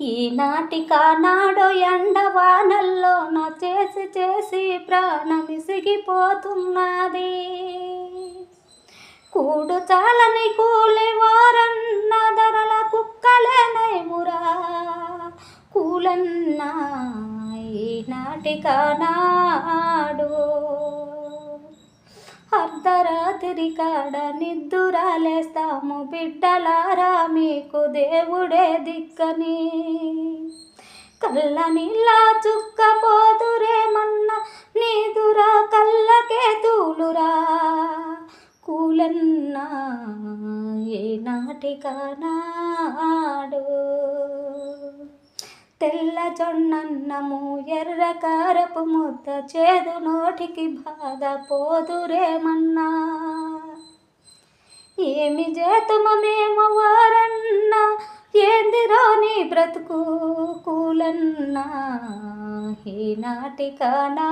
ఈనాటికానాడో ఎండవానల్లోన చేసి చేసి ప్రాణమిసిగిపోతున్నది. కూడు చాలని కూలివారన్న ధరల కుక్కలేనైమురా కూలన్నా ఈనాటికానాడు. అర్ధరాత్రి కాడ నిద్దురాలేస్తాము బిడ్డలారా మీకు దేవుడే దిక్కని. కళ్ళ నీళ్ళ చుక్కపోదురేమన్నా నీదురా కళ్ళకే తూలురా కూలన్నా ఏనాటికానాడు. తెల్ల జొన్నన్నము ఎర్ర కారపు ముద్ద చేదు నోటికి బాధ పోదురేమన్నా. ఏమి చేతుము మేము వారన్నా ఏందిరో నీ బ్రతుకు కూలన్నా ఈనాటికానా.